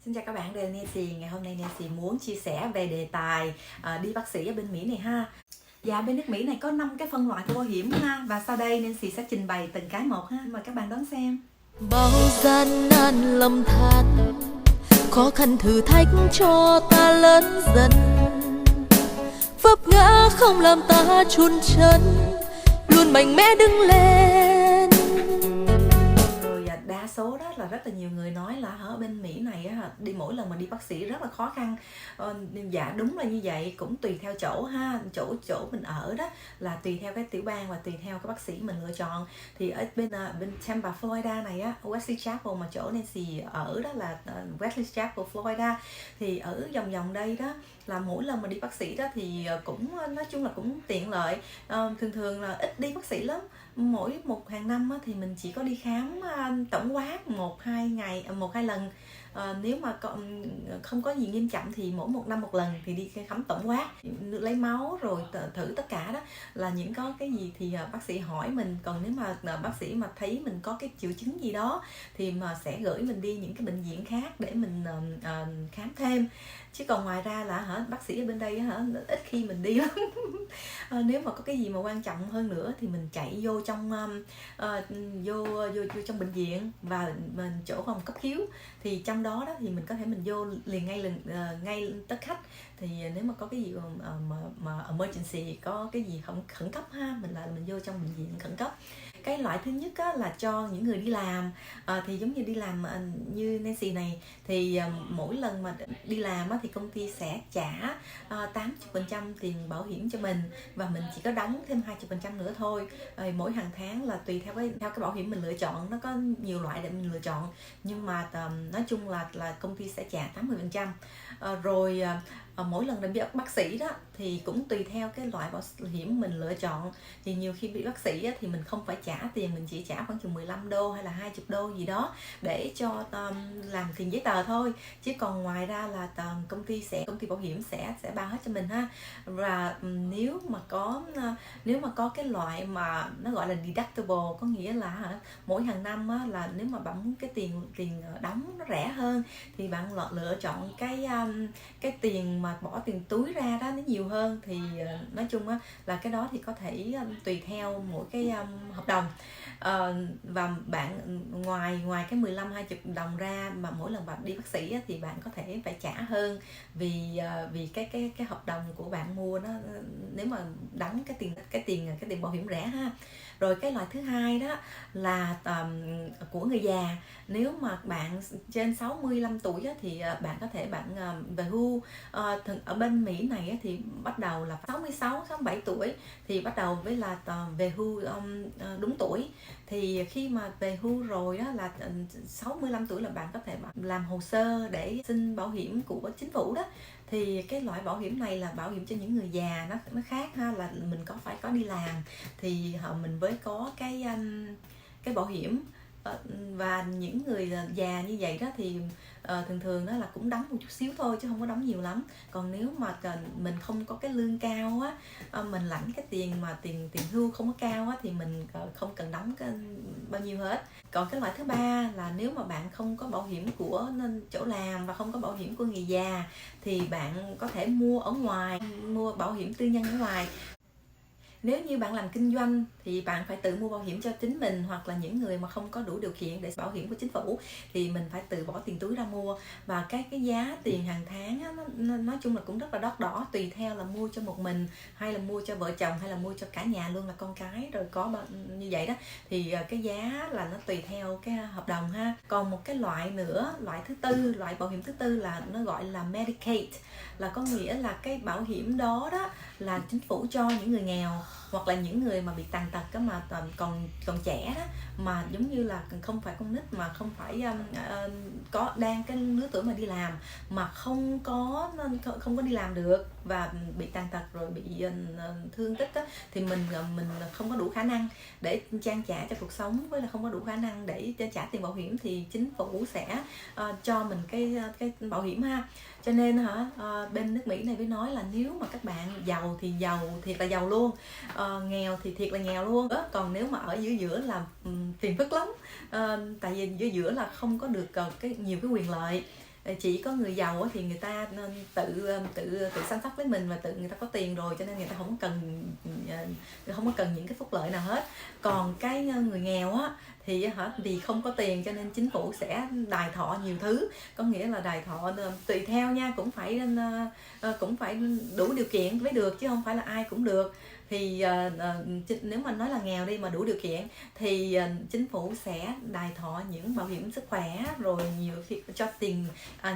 Xin chào các bạn, đây là Nancy. Ngày hôm nay Nancy muốn chia sẻ về đề tài đi bác sĩ ở bên Mỹ này ha. Dạ, bên nước Mỹ này có 5 cái phân loại của bảo hiểm ha. Và sau đây Nancy sẽ trình bày từng cái một ha. Mời các bạn đón xem. Bao gian nan lầm than, khó khăn thử thách cho ta lớn dần, vấp ngã không làm ta chôn chân, luôn mạnh mẽ đứng lên. Rồi đa số đó là rất là nhiều người nói là ở bên Mỹ này á, đi mỗi lần mà đi bác sĩ rất là khó khăn. Dạ đúng là như vậy, cũng tùy theo chỗ ha, chỗ mình ở đó là tùy theo cái tiểu bang và tùy theo cái bác sĩ mình lựa chọn. Thì ở bên Tampa, Florida này á, Wesley Chapel mà chỗ Nancy ở đó là Wesley Chapel, Florida. Thì ở vòng đây đó là mỗi lần mà đi bác sĩ đó thì cũng nói chung là cũng tiện lợi. Thường là ít đi bác sĩ lắm. Mỗi hàng năm á, thì mình chỉ có đi khám tổng quát 1-2 lần. Nếu mà không có gì nghiêm trọng thì mỗi 1 năm 1 lần thì đi khám tổng quát, lấy máu rồi thử tất cả đó, là những có cái gì thì bác sĩ hỏi mình. Còn nếu mà bác sĩ mà thấy mình có cái triệu chứng gì đó thì mà sẽ gửi mình đi những cái bệnh viện khác để mình khám thêm. Chứ còn ngoài ra là bác sĩ ở bên đây ít khi mình đi lắm. Nếu mà có cái gì mà quan trọng hơn nữa thì mình chạy vô trong vô trong bệnh viện và mình chỗ phòng cấp cứu, thì trong đó thì mình có thể mình vô liền ngay tất khách. Thì nếu mà có cái gì mà emergency, có cái gì không khẩn cấp ha, mình vô trong bệnh viện khẩn cấp. Cái loại thứ nhất á, là cho những người đi làm, thì giống như đi làm như Nancy này thì mỗi lần mà đi làm á, thì công ty sẽ trả 80% tiền bảo hiểm cho mình, và mình chỉ có đóng thêm 20% nữa thôi. Mỗi hàng tháng là tùy theo cái bảo hiểm mình lựa chọn, nó có nhiều loại để mình lựa chọn, nhưng mà nói chung là công ty sẽ trả 80%. Rồi mỗi lần đi bác sĩ đó thì cũng tùy theo cái loại bảo hiểm mình lựa chọn. Thì nhiều khi bị bác sĩ á, thì mình không phải trả tiền, mình chỉ trả khoảng chừng 15 đô hay là 20 đô gì đó để cho làm tiền giấy tờ thôi. Chứ còn ngoài ra là công ty bảo hiểm sẽ bao hết cho mình ha. Và nếu mà có cái loại mà nó gọi là deductible, có nghĩa là mỗi hàng năm á, là nếu mà bạn muốn cái tiền đóng nó rẻ hơn thì bạn lựa chọn cái tiền mà bỏ tiền túi ra đó nó nhiều hơn. Thì nói chung á, là cái đó thì có thể tùy theo mỗi cái hợp đồng. Và bạn ngoài cái 15-20 đồng ra mà mỗi lần bạn đi bác sĩ á, thì bạn có thể phải trả hơn vì cái hợp đồng của bạn mua nó, nếu mà đóng cái tiền bảo hiểm rẻ ha. Rồi cái loại thứ hai đó là của người già. Nếu mà bạn trên 65 tuổi á, thì bạn có thể về hưu. Ở bên Mỹ này á, thì bắt đầu là 66-67 tuổi thì bắt đầu với là về hưu đúng tuổi. Thì khi mà về hưu rồi á, là 65 tuổi là bạn có thể làm hồ sơ để xin bảo hiểm của chính phủ đó. Thì cái loại bảo hiểm này là bảo hiểm cho những người già, nó khác ha, là mình phải có đi làm thì mình mới có cái bảo hiểm. Và những người già như vậy đó thì thường đó là cũng đóng một chút xíu thôi chứ không có đóng nhiều lắm. Còn nếu mà mình không có cái lương cao á, mình lãnh cái tiền hưu không có cao á, thì mình không cần đóng bao nhiêu hết. Còn cái loại thứ ba là nếu mà bạn không có bảo hiểm của chỗ làm và không có bảo hiểm của người già thì bạn có thể mua bảo hiểm tư nhân ở ngoài. Nếu như bạn làm kinh doanh thì bạn phải tự mua bảo hiểm cho chính mình, hoặc là những người mà không có đủ điều kiện để bảo hiểm của chính phủ thì mình phải tự bỏ tiền túi ra mua. Và cái giá tiền hàng tháng á, nó nói chung là cũng rất là đắt đỏ, tùy theo là mua cho một mình hay là mua cho vợ chồng hay là mua cho cả nhà luôn, là con cái rồi có như vậy đó, thì cái giá là nó tùy theo cái hợp đồng ha. Còn một cái loại nữa, loại bảo hiểm thứ tư là nó gọi là Medicaid, là có nghĩa là cái bảo hiểm đó là chính phủ cho những người nghèo hoặc là những người mà bị tàn tật đó, mà còn trẻ đó, mà giống như là không phải con nít, mà không phải có đang cái lứa tuổi mà đi làm mà không có đi làm được và bị tàn tật rồi bị thương tích đó, thì mình không có đủ khả năng để trang trả cho cuộc sống, với là không có đủ khả năng để trả tiền bảo hiểm, thì chính phủ sẽ cho mình cái bảo hiểm ha. Cho nên bên nước Mỹ này mới nói là nếu mà các bạn giàu thì giàu thiệt là giàu luôn, nghèo thì thiệt là nghèo luôn. Còn nếu mà ở giữa là phiền phức lắm, tại vì giữa là không có được nhiều cái quyền lợi. chỉ có người giàu á thì người ta tự săn sóc lấy mình, và tự người ta có tiền rồi cho nên người ta không có cần những cái phúc lợi nào hết. Còn cái người nghèo á thì vì không có tiền cho nên chính phủ sẽ đài thọ nhiều thứ, có nghĩa là đài thọ tùy theo nha, cũng phải đủ điều kiện mới được chứ không phải là ai cũng được. Thì nếu mà nói là nghèo đi mà đủ điều kiện thì chính phủ sẽ đài thọ những bảo hiểm sức khỏe, rồi nhiều khi cho tiền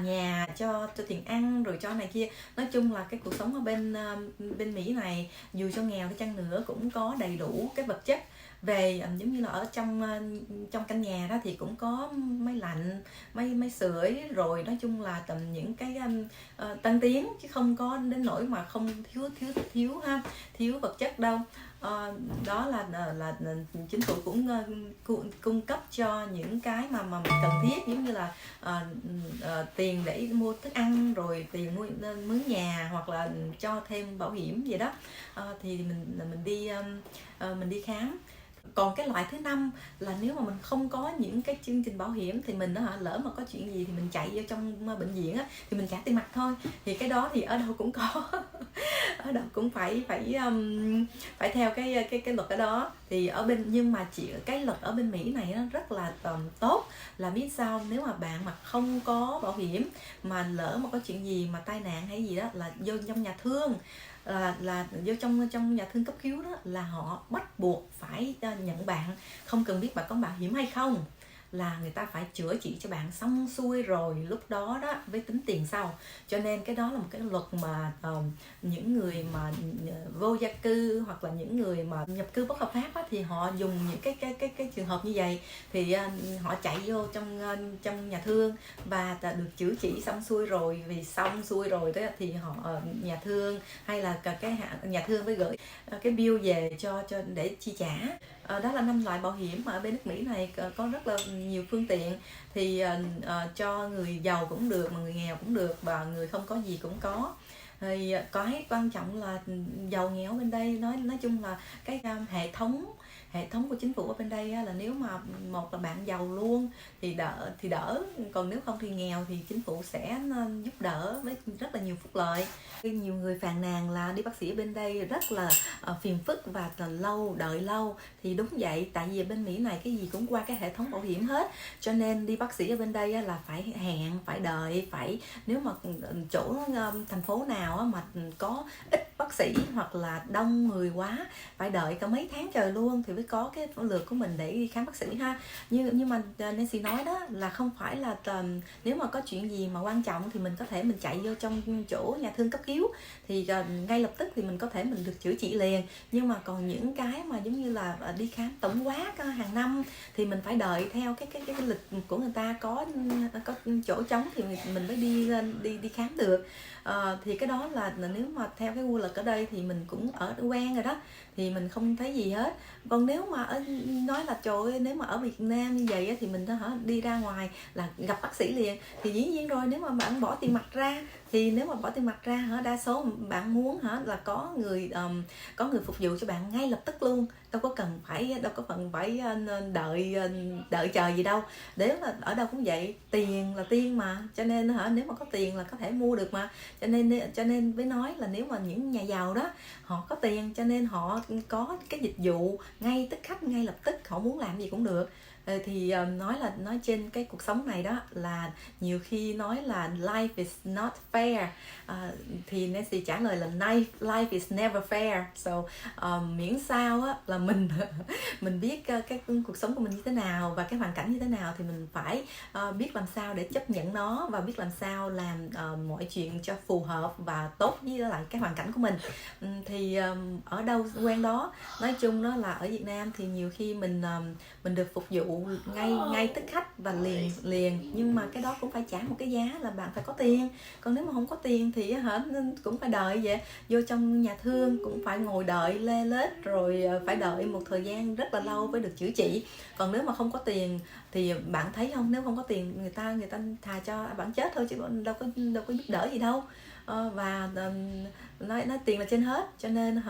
nhà, cho tiền ăn, rồi cho này kia. Nói chung là cái cuộc sống ở bên Mỹ này dù cho nghèo đi chăng nữa cũng có đầy đủ cái vật chất. Về giống như là ở trong căn nhà đó thì cũng có máy lạnh, máy sưởi, rồi nói chung là tầm những cái tân tiến, chứ không có đến nỗi mà không thiếu vật chất đâu. Đó là chính phủ cũng cung cấp cho những cái mà cần thiết, giống như là tiền để mua thức ăn, rồi tiền mua mướn nhà, hoặc là cho thêm bảo hiểm gì đó. Thì mình đi khám. Còn cái loại thứ 5 là nếu mà mình không có những cái chương trình bảo hiểm thì mình lỡ mà có chuyện gì thì mình chạy vô trong bệnh viện á thì mình trả tiền mặt thôi. Thì cái đó thì ở đâu cũng có ở đâu cũng phải theo cái luật ở đó. Thì nhưng mà cái luật ở bên Mỹ này nó rất là tốt, là biết sao, nếu mà bạn mà không có bảo hiểm mà lỡ mà có chuyện gì mà tai nạn hay gì đó là vô trong nhà thương, là vô trong nhà thương cấp cứu đó, là họ bắt buộc phải nhận bạn, không cần biết bạn có bảo hiểm hay không, là người ta phải chữa trị cho bạn xong xuôi rồi lúc đó với tính tiền sau. Cho nên cái đó là một cái luật mà những người mà vô gia cư hoặc là những người mà nhập cư bất hợp pháp thì họ dùng những cái trường hợp như vậy, thì họ chạy vô trong nhà thương và được chữa trị xong xuôi rồi. Vì xong xuôi rồi đó thì họ nhà thương hay là cái nhà thương phải gửi cái bill về cho để chi trả. Đó là 5 loại bảo hiểm mà ở bên nước Mỹ này có rất là nhiều phương tiện. Thì cho người giàu cũng được, mà người nghèo cũng được, và người không có gì cũng có. Thì cái quan trọng là giàu nghèo bên đây, nói chung là cái hệ thống của chính phủ ở bên đây là nếu mà một là bạn giàu luôn thì đỡ, còn nếu không thì nghèo thì chính phủ sẽ giúp đỡ với rất là nhiều phúc lợi. Nhiều người phàn nàn là đi bác sĩ ở bên đây rất là phiền phức và đợi lâu, thì đúng vậy, tại vì bên Mỹ này cái gì cũng qua cái hệ thống bảo hiểm hết, cho nên đi bác sĩ ở bên đây là phải hẹn, phải đợi, nếu mà chỗ thành phố nào mà có ít bác sĩ hoặc là đông người quá phải đợi cả mấy tháng trời luôn thì mới có cái lượt của mình để đi khám bác sĩ ha. Nhưng mà Nancy nói đó là không phải là nếu mà có chuyện gì mà quan trọng thì mình có thể mình chạy vô trong chỗ nhà thương cấp cứu thì ngay lập tức thì mình có thể mình được chữa trị liền. Nhưng mà còn những cái mà giống như là đi khám tổng quát hàng năm thì mình phải đợi theo cái lịch của người ta, có chỗ trống thì mình mới đi khám được. Thì cái đó là nếu mà theo cái quy luật ở đây thì mình cũng ở quen rồi đó, thì mình không thấy gì hết. Còn nếu mà nói là trời ơi, nếu mà ở Việt Nam như vậy thì mình đi ra ngoài là gặp bác sĩ liền, thì dĩ nhiên rồi, nếu mà bạn bỏ tiền mặt ra thì nếu mà bỏ tiền mặt ra đa số bạn muốn là có người phục vụ cho bạn ngay lập tức luôn, đâu có cần phải đợi chờ gì đâu. Nếu là ở đâu cũng vậy, tiền là tiên mà, cho nên nếu mà có tiền là có thể mua được mà. Cho nên với nói là nếu mà những nhà giàu đó họ có tiền cho nên họ có cái dịch vụ ngay tức khắc, ngay lập tức, họ muốn làm gì cũng được. Thì nói trên cái cuộc sống này đó là nhiều khi nói là life is not fair, thì Nancy trả lời là life is never fair. So miễn sao là mình biết cái cuộc sống của mình như thế nào và cái hoàn cảnh như thế nào thì mình phải biết làm sao để chấp nhận nó, và biết làm sao làm mọi chuyện cho phù hợp và tốt với lại cái hoàn cảnh của mình. Thì ở đâu quen đó. Nói chung đó là ở Việt Nam thì nhiều khi mình được phục vụ ngay tức khắc và liền, nhưng mà cái đó cũng phải trả một cái giá là bạn phải có tiền. Còn nếu mà không có tiền thì cũng phải đợi vậy, vô trong nhà thương cũng phải ngồi đợi lê lết, rồi phải đợi một thời gian rất là lâu mới được chữa trị. Còn nếu mà không có tiền Thì bạn thấy không, nếu không có tiền người ta thà cho bạn chết thôi chứ đâu có giúp đỡ gì đâu. Và nói tiền là trên hết, cho nên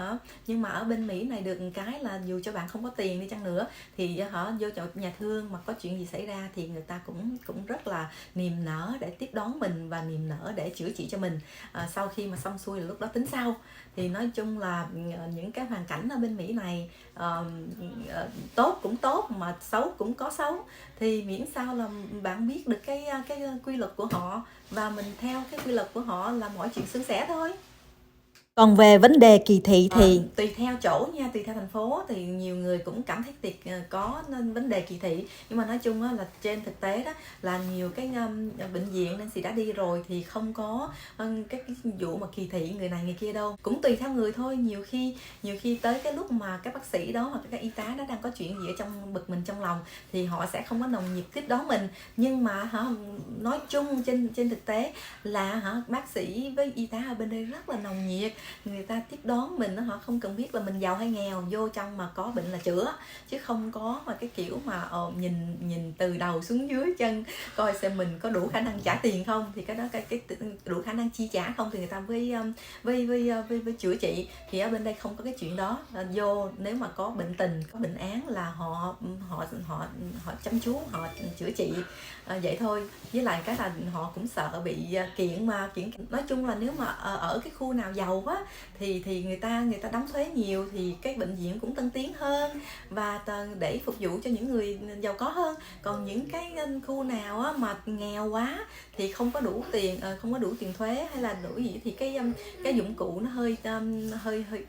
nhưng mà ở bên Mỹ này được một cái là dù cho bạn không có tiền đi chăng nữa thì vô chỗ nhà thương mà có chuyện gì xảy ra thì người ta cũng rất là niềm nở để tiếp đón mình và niềm nở để chữa trị cho mình. Sau khi mà xong xuôi là lúc đó tính sau. Thì nói chung là những cái hoàn cảnh ở bên Mỹ này tốt cũng tốt mà xấu cũng có xấu, thì miễn sao là bạn biết được cái quy luật của họ và mình theo cái quy luật của họ là mọi chuyện suôn sẻ thôi. Còn về vấn đề kỳ thị thì tùy theo chỗ nha, tùy theo thành phố thì nhiều người cũng cảm thấy có nên vấn đề kỳ thị, nhưng mà nói chung là trên thực tế đó là nhiều cái bệnh viện Nancy đã đi rồi thì không có cái vụ mà kỳ thị người này người kia đâu. Cũng tùy theo người thôi, nhiều khi tới cái lúc mà các bác sĩ đó hoặc các y tá đó đang có chuyện gì ở trong bực mình trong lòng thì họ sẽ không có nồng nhiệt tiếp đón mình, nhưng mà nói chung trên thực tế là bác sĩ với y tá ở bên đây rất là nồng nhiệt. Người ta tiếp đón mình họ không cần biết là mình giàu hay nghèo, vô trong mà có bệnh là chữa, chứ không có mà cái kiểu mà nhìn từ đầu xuống dưới chân coi xem mình có đủ khả năng trả tiền không, thì cái đó cái đủ khả năng chi trả không thì người ta với chữa trị. Thì ở bên đây không có cái chuyện đó. Vô nếu mà có bệnh tình, có bệnh án là họ chăm chú, họ chữa trị vậy thôi. Với lại cái là họ cũng sợ bị kiện. Nói chung là nếu mà ở cái khu nào giàu quá thì người ta đóng thuế nhiều thì cái bệnh viện cũng tân tiến hơn và để phục vụ cho những người giàu có hơn. Còn những cái khu nào mà nghèo quá thì không có đủ tiền thuế hay là đủ gì thì cái dụng cụ nó hơi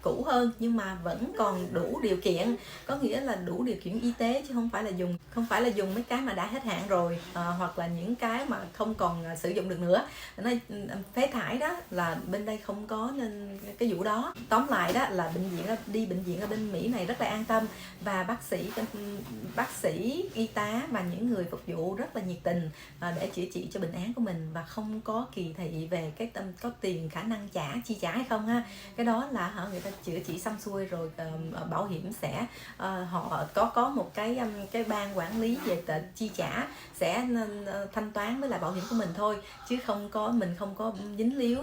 cũ hơn, nhưng mà vẫn còn đủ điều kiện, có nghĩa là đủ điều kiện y tế, chứ không phải là dùng mấy cái mà đã hết hạn rồi, hoặc là những cái mà không còn sử dụng được nữa. Nói phế thải đó là bên đây không có nên cái vụ đó. Tóm lại đó là bệnh viện ở bên Mỹ này rất là an tâm, và bác sĩ y tá và những người phục vụ rất là nhiệt tình để chữa trị cho bệnh án của mình, và không có kỳ thị về cái có tiền khả năng chi trả hay không ha. Cái đó là người ta chữa trị xong xuôi rồi bảo hiểm sẽ họ có một cái ban quản lý về chi trả sẽ thanh toán với lại bảo hiểm của mình thôi, chứ mình không có dính líu,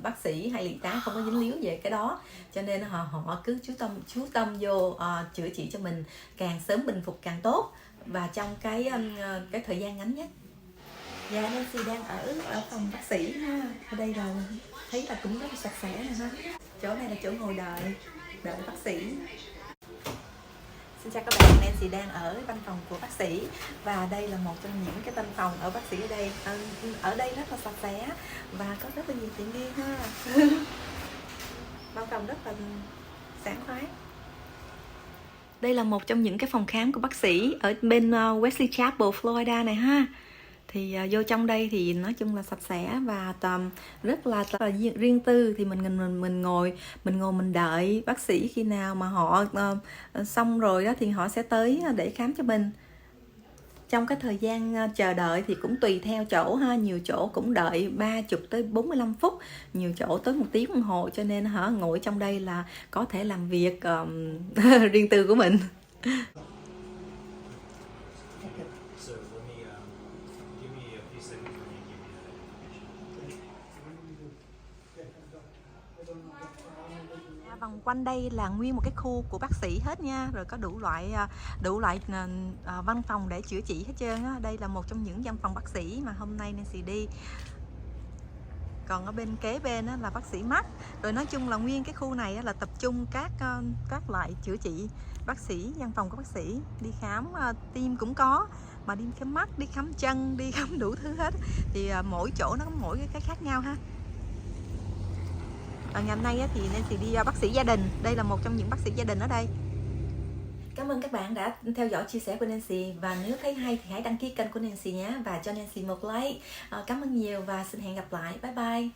bác sĩ hay y tá không có dính líu về cái đó. Cho nên họ cứ chú tâm vô chữa trị cho mình, càng sớm bình phục càng tốt và trong cái thời gian ngắn nhất. Dạ, Nancy đang ở phòng bác sĩ ha. Ở đây là thấy là cũng rất là sạch sẽ nè ha. Chỗ này là chỗ ngồi đợi bác sĩ. Xin chào các bạn, Nancy đang ở văn phòng của bác sĩ và đây là một trong những cái văn phòng ở bác sĩ ở đây. Ở đây rất là sạch sẽ và có rất là nhiều tiện nghi ha. Văn phòng rất là sảng khoái. Đây là một trong những cái phòng khám của bác sĩ ở bên Wesley Chapel, Florida này ha. Thì vô trong đây thì nói chung là sạch sẽ và rất là riêng tư. Thì mình ngồi mình đợi bác sĩ, khi nào mà họ xong rồi đó thì họ sẽ tới để khám cho mình. Trong cái thời gian chờ đợi thì cũng tùy theo chỗ ha, nhiều chỗ cũng đợi 30 tới 45 phút, nhiều chỗ tới 1 tiếng đồng hồ, cho nên ngồi trong đây là có thể làm việc riêng tư của mình. Vòng quanh đây là nguyên một cái khu của bác sĩ hết nha, rồi có đủ loại văn phòng để chữa trị hết trơn á. Đây là một trong những văn phòng bác sĩ mà hôm nay Nancy đi. Còn ở bên kế bên là bác sĩ mắt. Rồi nói chung là nguyên cái khu này là tập trung các loại chữa trị. Bác sĩ, văn phòng của bác sĩ đi khám tim cũng có, mà đi khám mắt, đi khám chân, đi khám đủ thứ hết. Thì mỗi chỗ nó có mỗi cái khác nhau ha. Ngày hôm nay thì Nancy đi bác sĩ gia đình. Đây là một trong những bác sĩ gia đình ở đây. Cảm ơn các bạn đã theo dõi chia sẻ của Nancy. Và nếu thấy hay thì hãy đăng ký kênh của Nancy nhé, và cho Nancy một like. Cảm ơn nhiều và xin hẹn gặp lại. Bye bye.